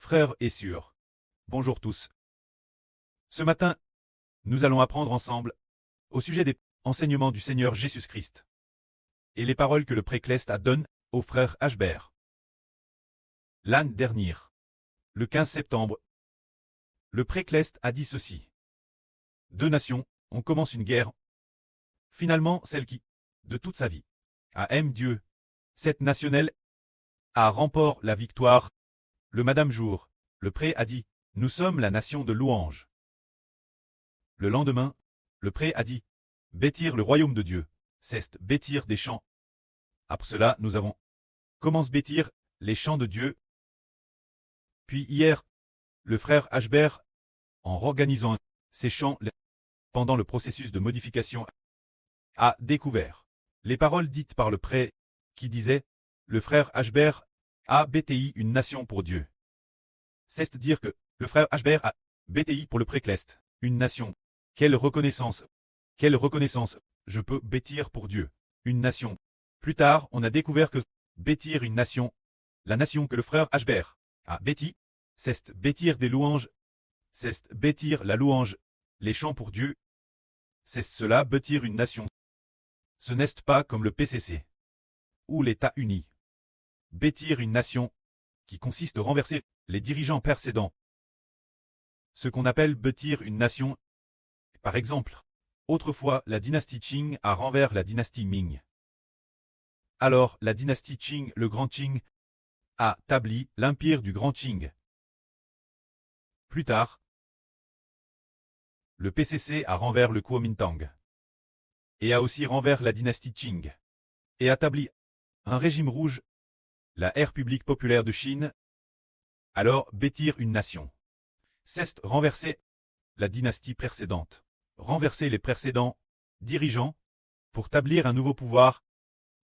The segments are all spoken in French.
Frères et sœurs, bonjour tous. Ce matin, nous allons apprendre ensemble au sujet des enseignements du Seigneur Jésus-Christ et les paroles que le précleste a données au frère Ashbert. L'année dernière, le 15 septembre, le précleste a dit ceci. Deux nations, on commence une guerre. Finalement, celle qui, de toute sa vie, aime Dieu, cette nationnelle, a remporté la victoire. Le Madame Jour, le pré a dit, nous sommes la nation de louange. Le lendemain, le pré a dit, bâtir le royaume de Dieu, c'est bâtir des champs. Après cela, nous avons commencé bâtir les champs de Dieu. Puis hier, le frère Ashbert, en organisant ces champs pendant le processus de modification, a découvert les paroles dites par le pré qui disait, le frère Ashbert a bâti une nation pour Dieu. C'est-à-dire que le frère Ashbert a bâti pour le précleste une nation. Quelle reconnaissance! Quelle reconnaissance! Je peux bâtir pour Dieu une nation. Plus tard, on a découvert que bâtir une nation, la nation que le frère Ashbert a bâti, c'est bâtir des louanges, c'est bâtir la louange, les chants pour Dieu. C'est cela bâtir une nation. Ce n'est pas comme le PCC ou l'État uni. Bâtir une nation qui consiste à renverser les dirigeants précédents. Ce qu'on appelle bâtir une nation. Par exemple, autrefois la dynastie Qing a renversé la dynastie Ming. Alors la dynastie Qing, le grand Qing, a établi l'empire du grand Qing. Plus tard, le PCC a renversé le Kuomintang et a aussi renversé la dynastie Qing et a établi un régime rouge, la République populaire de Chine. Alors bâtir une nation, c'est renverser la dynastie précédente, renverser les précédents dirigeants pour établir un nouveau pouvoir.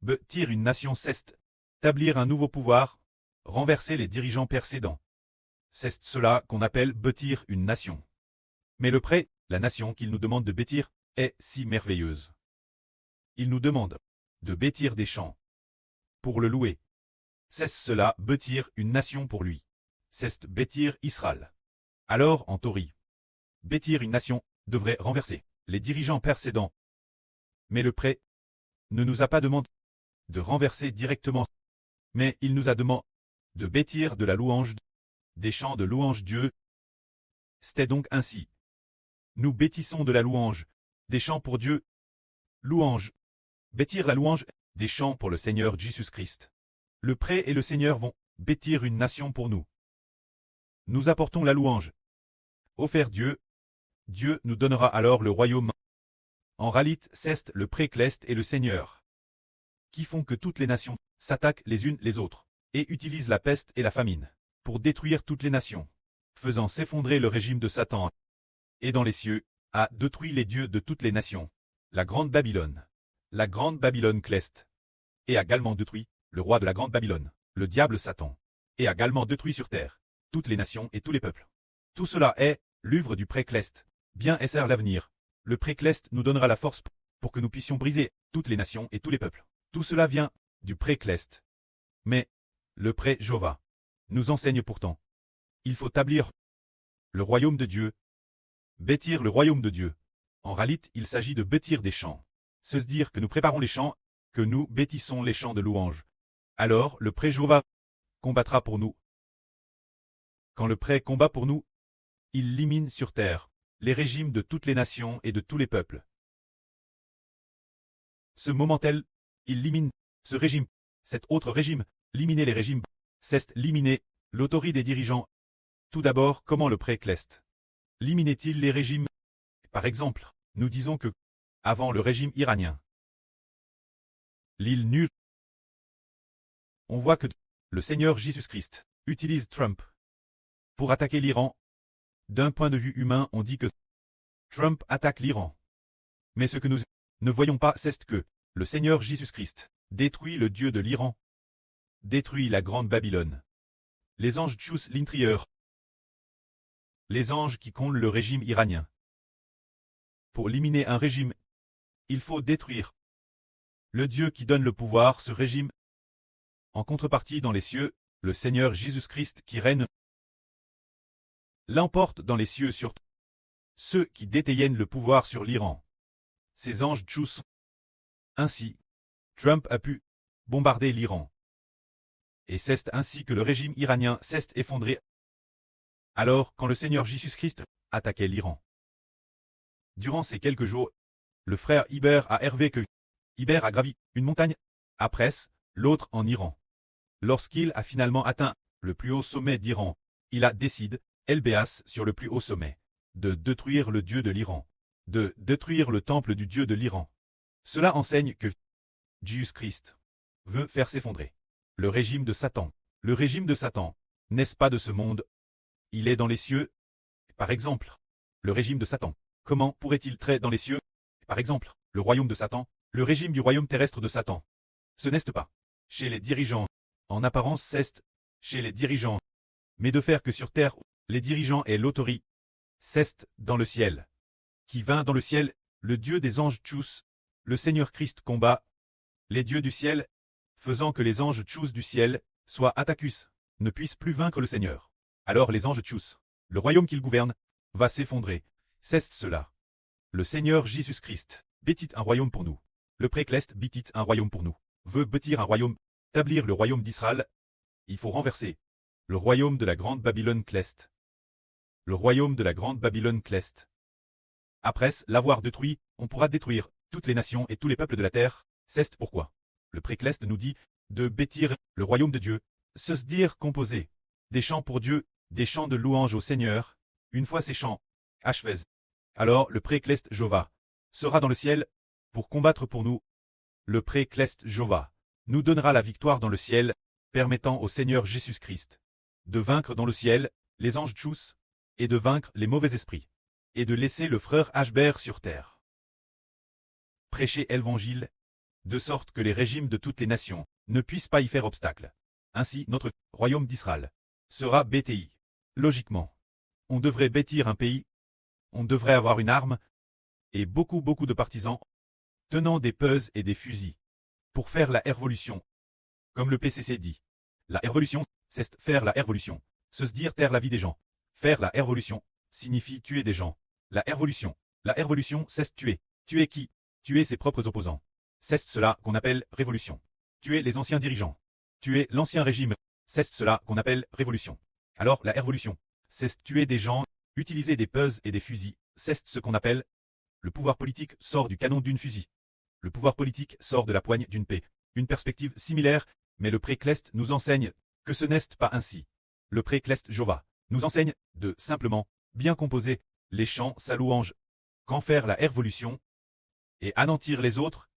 Bâtir une nation, c'est établir un nouveau pouvoir, renverser les dirigeants précédents. C'est cela qu'on appelle bâtir une nation. Mais le pré, la nation qu'il nous demande de bâtir, est si merveilleuse. Il nous demande de bâtir des champs pour le louer. C'est cela bâtir une nation pour lui. C'est bâtir Israël. Alors, en théorie, bâtir une nation devrait renverser les dirigeants précédents. Mais le pré ne nous a pas demandé de renverser directement, mais il nous a demandé de bâtir de la louange, des chants de louange Dieu. C'était donc ainsi. Nous bâtissons de la louange, des chants pour Dieu. Louange. Bâtir la louange, des chants pour le Seigneur Jésus-Christ. Le pré et le Seigneur vont bâtir une nation pour nous. Nous apportons la louange. Offert Dieu. Dieu nous donnera alors le royaume. En réalité, c'est le précleste et le Seigneur qui font que toutes les nations s'attaquent les unes les autres et utilisent la peste et la famine pour détruire toutes les nations, faisant s'effondrer le régime de Satan. Et dans les cieux, a détruit les dieux de toutes les nations, la grande Babylone cleste, et a également détruit le roi de la grande Babylone, le diable Satan, et a également détruit sur terre toutes les nations et tous les peuples. Tout cela est l'œuvre du précleste. Bien est l'avenir. Le précleste nous donnera la force pour que nous puissions briser toutes les nations et tous les peuples. Tout cela vient du précleste. Mais le pré-Jéhovah nous enseigne pourtant. Il faut établir le royaume de Dieu. Bâtir le royaume de Dieu. En réalité, il s'agit de bâtir des champs. Se dire que nous préparons les champs, que nous bâtissons les champs de louange. Alors le pré-Jéhovah combattra pour nous. Quand le pré combat pour nous, il élimine sur terre les régimes de toutes les nations et de tous les peuples. Ce moment-tel, il élimine ce régime, cet autre régime, éliminer les régimes, c'est éliminer l'autorité des dirigeants. Tout d'abord, comment le précleste éliminait-il les régimes? Par exemple, nous disons que, avant le régime iranien, l'île nulle, on voit que le Seigneur Jésus-Christ utilise Trump pour attaquer l'Iran. D'un point de vue humain, on dit que Trump attaque l'Iran. Mais ce que nous ne voyons pas, c'est que le Seigneur Jésus-Christ détruit le Dieu de l'Iran, détruit la grande Babylone. Les anges tchous l'intérieur, les anges qui condamnent le régime iranien. Pour éliminer un régime, il faut détruire le Dieu qui donne le pouvoir, ce régime. En contrepartie dans les cieux, le Seigneur Jésus-Christ qui règne. l'emporte dans les cieux sur ceux qui détiennent le pouvoir sur l'Iran. Ces anges tchous. Ainsi, Trump a pu bombarder l'Iran. Et c'est ainsi que le régime iranien s'est effondré. Alors, quand le Seigneur Jésus-Christ attaquait l'Iran. Durant ces quelques jours, le frère Iber a rêvé que Iber a gravi une montagne, après l'autre en Iran. Lorsqu'il a finalement atteint le plus haut sommet d'Iran, il a décidé, LBAS sur le plus haut sommet, de détruire le dieu de l'Iran, de détruire le temple du dieu de l'Iran. Cela enseigne que Jésus-Christ veut faire s'effondrer le régime de Satan. Le régime de Satan n'est-ce pas de ce monde? Il est dans les cieux. Par exemple, le régime de Satan. Comment pourrait-il traiter dans les cieux? Par exemple, le royaume de Satan, le régime du royaume terrestre de Satan. Ce n'est pas chez les dirigeants. En apparence, c'est chez les dirigeants. Mais de faire que sur terre, les dirigeants aient l'autorité. C'est dans le ciel. Qui vint dans le ciel, le Dieu des anges tchous, le Seigneur Christ combat les dieux du ciel, faisant que les anges tchous du ciel, soit Attacus, ne puissent plus vaincre le Seigneur. Alors les anges tchous, le royaume qu'ils gouvernent, va s'effondrer. C'est cela. Le Seigneur Jésus-Christ bâtit un royaume pour nous. Le précleste bâtit un royaume pour nous. Veut bâtir un royaume, établir le royaume d'Israël. Il faut renverser le royaume de la grande Babylone cleste. Le royaume de la grande Babylone cleste. Après l'avoir détruit, on pourra détruire toutes les nations et tous les peuples de la terre. C'est pourquoi le précleste nous dit de bâtir le royaume de Dieu, se dire composer des chants pour Dieu, des chants de louange au Seigneur. Une fois ces chants achevés, alors le précleste Jova sera dans le ciel pour combattre pour nous. Le précleste Jova nous donnera la victoire dans le ciel, permettant au Seigneur Jésus-Christ de vaincre dans le ciel les anges tchous et de vaincre les mauvais esprits et de laisser le frère Ashber sur terre. Prêcher l'évangile de sorte que les régimes de toutes les nations ne puissent pas y faire obstacle. Ainsi, notre royaume d'Israël sera BTI. Logiquement, on devrait bâtir un pays, on devrait avoir une arme, et beaucoup de partisans, tenant des peuses et des fusils, pour faire la révolution. Comme le PCC dit, la révolution, c'est faire la révolution, se dire taire la vie des gens. Faire la révolution signifie tuer des gens. La révolution, c'est tuer. Tuer qui? Tuer ses propres opposants. C'est cela qu'on appelle révolution. Tuer les anciens dirigeants. Tuer l'ancien régime. C'est cela qu'on appelle révolution. Alors la révolution, c'est tuer des gens, utiliser des peuses et des fusils. C'est ce qu'on appelle le pouvoir politique sort du canon d'une fusil. Le pouvoir politique sort de la poigne d'une paix. Une perspective similaire, mais le précleste nous enseigne que ce n'est pas ainsi. Le précleste Jova nous enseigne de simplement bien composer les chants sa louange. Qu'en faire la révolution et anéantir les autres,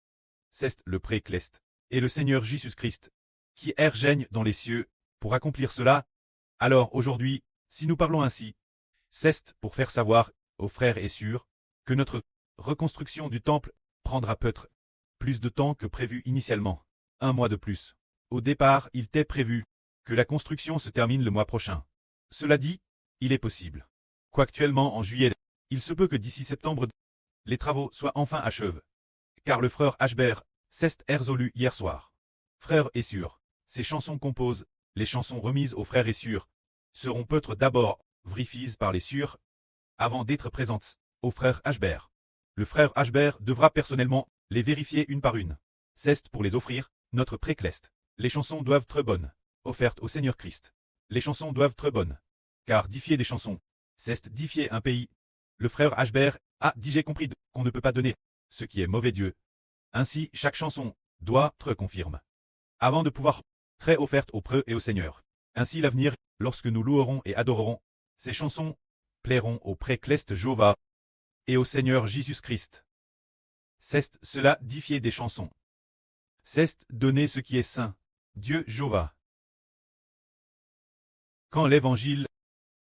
c'est le précleste et le Seigneur Jésus-Christ qui règne dans les cieux pour accomplir cela. Alors aujourd'hui, si nous parlons ainsi, c'est pour faire savoir aux frères et sœurs que notre reconstruction du temple prendra peut-être plus de temps que prévu initialement, 1 mois de plus. Au départ, il était prévu que la construction se termine le mois prochain. Cela dit, il est possible qu'actuellement en juillet, il se peut que d'ici septembre, les travaux soient enfin achevés. Car le frère Ashber s'est résolu hier soir. Frères et sœurs, ces chansons composent, les chansons remises aux frères et sœurs, seront peut-être d'abord vérifiées par les sœurs, avant d'être présentes au frère Ashber. Le frère Ashber devra personnellement les vérifier une par une. C'est pour les offrir, notre précleste. Les chansons doivent être bonnes, offertes au Seigneur Christ. Les chansons doivent être bonnes. Car diffier des chansons, c'est diffier un pays. Le frère Ashber a dit j'ai compris qu'on ne peut pas donner ce qui est mauvais Dieu. Ainsi, chaque chanson doit être confirme. Avant de pouvoir être offerte au preux et au Seigneur. Ainsi l'avenir, lorsque nous louerons et adorerons, ces chansons plairont au précleste Jova et au Seigneur Jésus-Christ. C'est cela diffier des chansons. C'est donner ce qui est saint, Dieu Jova. Quand l'évangile,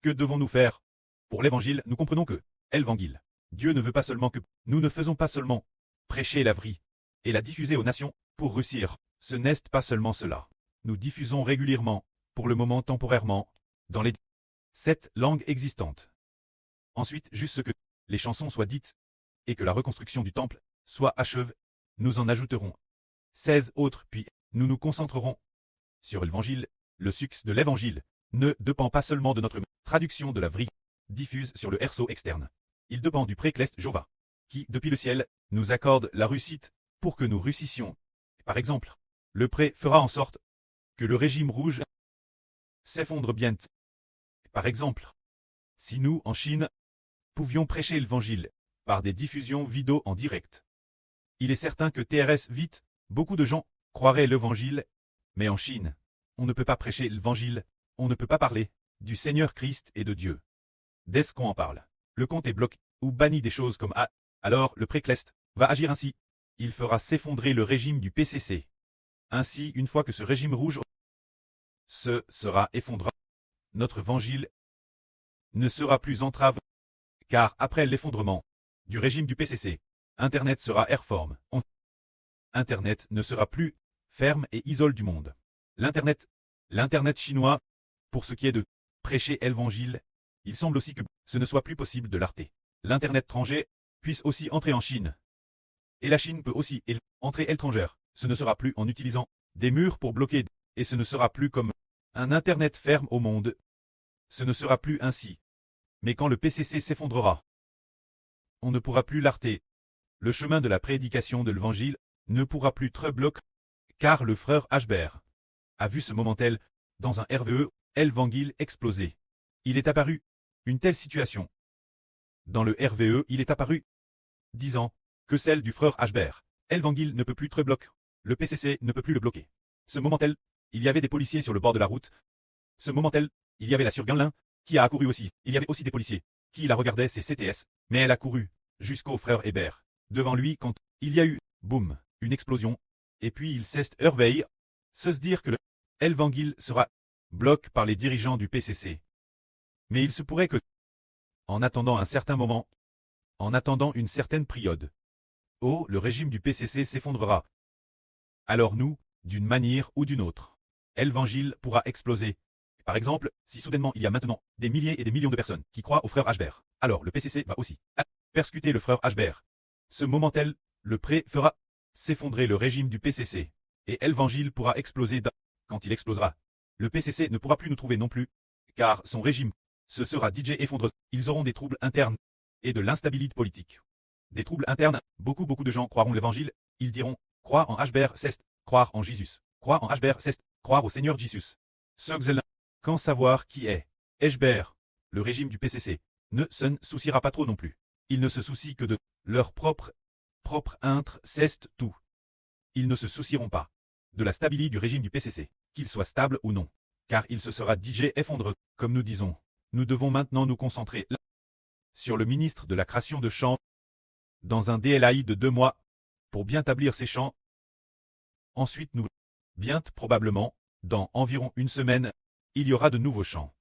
que devons-nous faire? Pour l'évangile, nous comprenons que l'évangile, Dieu ne veut pas seulement que nous ne faisons pas seulement prêcher la vraie et la diffuser aux nations pour réussir. Ce n'est pas seulement cela. Nous diffusons régulièrement, pour le moment temporairement, dans les 7 langues existantes. Ensuite, juste ce que les chansons soient dites et que la reconstruction du temple soit achevée, nous en ajouterons 16 autres, puis nous nous concentrerons sur l'évangile. Le succès de l'évangile ne dépend pas seulement de notre traduction de la vraie, diffuse sur le RSO externe. Il dépend du précleste Jova, qui, depuis le ciel, nous accorde la réussite pour que nous réussissions. Par exemple, le pré fera en sorte que le régime rouge s'effondre bien. Par exemple, si nous, en Chine, pouvions prêcher l'évangile par des diffusions vidéo en direct, il est certain que TRS vite, beaucoup de gens croiraient l'évangile, mais en Chine, on ne peut pas prêcher l'évangile, on ne peut pas parler du Seigneur Christ et de Dieu. Dès qu'on en parle, le compte est bloqué ou banni des choses comme A. Alors le précleste va agir ainsi. Il fera s'effondrer le régime du PCC. Ainsi, une fois que ce régime rouge se sera effondré, notre évangile ne sera plus entrave, car après l'effondrement du régime du PCC, Internet sera airforme. Internet ne sera plus ferme et isole du monde. L'Internet chinois, pour ce qui est de prêcher l'évangile, il semble aussi que ce ne soit plus possible de l'arrêter. L'Internet étranger puisse aussi entrer en Chine. Et la Chine peut aussi entrer étrangère. Ce ne sera plus en utilisant des murs pour bloquer, et ce ne sera plus comme un Internet ferme au monde. Ce ne sera plus ainsi. Mais quand le PCC s'effondrera, on ne pourra plus l'arrêter. Le chemin de la prédication de l'évangile ne pourra plus être bloqué, car le frère Hbert a vu ce moment tel, dans un RVE, l'évangile exploser. Il est apparu une telle situation. Dans le RVE, il est apparu, disant que celle du frère Hbert, l'évangile ne peut plus être bloqué. Le PCC ne peut plus le bloquer. Ce moment tel, il y avait des policiers sur le bord de la route. Ce moment tel, il y avait la surgain qui a accouru aussi. Il y avait aussi des policiers qui la regardaient, c'est CTS, mais elle a couru jusqu'au frère Hébert. Devant lui, quand il y a eu, boum, une explosion, et puis il s'est réveillé, se dire que l'évangile sera bloqué par les dirigeants du PCC. Mais il se pourrait que, en attendant un certain moment, en attendant une certaine période, le régime du PCC s'effondrera. Alors nous, d'une manière ou d'une autre, l'évangile pourra exploser. Par exemple, si soudainement il y a maintenant des milliers et des millions de personnes qui croient au frère Hbert, alors le PCC va aussi persécuter le frère Hbert. Ce moment tel, le pré fera s'effondrer le régime du PCC, et l'évangile pourra exploser quand il explosera. Le PCC ne pourra plus nous trouver non plus, car son régime se sera DJ effondré. Ils auront des troubles internes et de l'instabilité politique. Des troubles internes, beaucoup de gens croiront l'évangile, ils diront, croire en Hbert c'est croire en Jésus. Croire en Hbert c'est croire au Seigneur Jésus. Quand savoir qui est Hbert, le régime du PCC, ne se souciera pas trop non plus. Ils ne se soucient que de leur propre c'est tout. Ils ne se soucieront pas de la stabilité du régime du PCC, qu'il soit stable ou non, car il se sera DJ effondré, comme nous disons. Nous devons maintenant nous concentrer sur le ministre de la création de champs, dans un DLAI de 2 mois, pour bien établir ces champs. Ensuite bien probablement, dans environ une semaine, il y aura de nouveaux champs.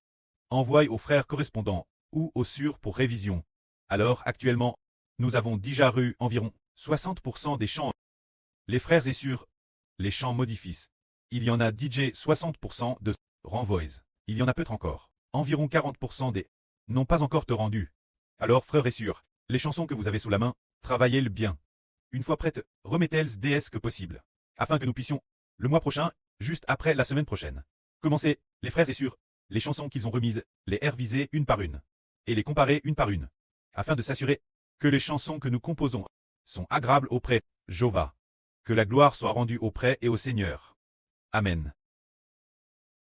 Envoyés aux frères correspondants, ou aux sûrs pour révision. Alors actuellement, nous avons déjà eu environ 60% des champs. Les frères et sûrs, les champs modifient. Il y en a DJ 60% de renvoys. Il y en a peut-être encore. Environ 40% des n'ont pas encore te rendu. Alors frères et sûrs, les chansons que vous avez sous la main, travaillez-le bien. Une fois prêtes, remettez-les DS que possible. Afin que nous puissions, le mois prochain, juste après la semaine prochaine, commencer, les frères et sûrs, les chansons qu'ils ont remises, les réviser une par une, et les comparer une par une, afin de s'assurer que les chansons que nous composons sont agréables auprès, Jova. Que la gloire soit rendue auprès et au Seigneur. Amen.